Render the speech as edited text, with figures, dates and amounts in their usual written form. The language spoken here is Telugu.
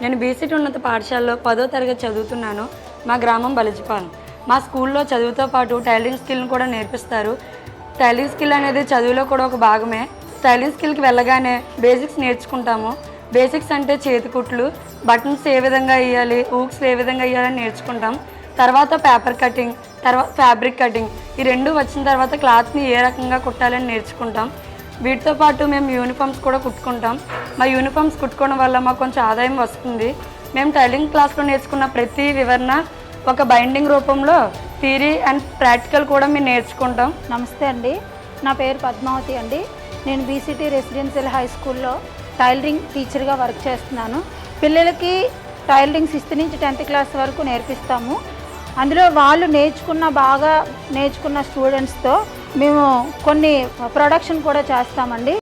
నేను బీసీటీ ఉన్నత పాఠశాలలో 10వ తరగతి చదువుతున్నాను. మా గ్రామం బలిజిపాలెం. మా స్కూల్లో చదువుతో పాటు టైలరింగ్ స్కిల్ని కూడా నేర్పిస్తారు. టైలరింగ్ స్కిల్ అనేది చదువులో కూడా ఒక భాగమే. టైలరింగ్ స్కిల్కి వెళ్ళగానే బేసిక్స్ నేర్చుకుంటాము. బేసిక్స్ అంటే చేతికుట్లు, బటన్స్ ఏ విధంగా వేయాలి, హూక్స్ ఏ విధంగా వేయాలని నేర్చుకుంటాం. తర్వాత పేపర్ కటింగ్, తర్వాత ఫ్యాబ్రిక్ కటింగ్, ఈ రెండు వచ్చిన తర్వాత క్లాత్ని ఏ రకంగా కుట్టాలని నేర్చుకుంటాం. వీటితో పాటు మేము యూనిఫామ్స్ కూడా కుట్టుకుంటాం. మా యూనిఫామ్స్ కుట్టుకోవడం వల్ల మాకు కొంచెం ఆదాయం వస్తుంది. మేము టైలరింగ్ క్లాస్లో నేర్చుకున్న ప్రతి వివరణ ఒక బైండింగ్ రూపంలో థియరీ అండ్ ప్రాక్టికల్ కూడా మేము నేర్చుకుంటాం. నమస్తే అండి, నా పేరు పద్మావతి అండి. నేను బీసీటీ రెసిడెన్షియల్ హై స్కూల్లో టైలరింగ్ టీచర్గా వర్క్ చేస్తున్నాను. పిల్లలకి టైలరింగ్ 6th నుంచి 10th క్లాస్ వరకు నేర్పిస్తాము. అందులో వాళ్ళు బాగా నేర్చుకున్న స్టూడెంట్స్తో మేము కొన్ని ప్రొడక్షన్ కూడా చేస్తామండి.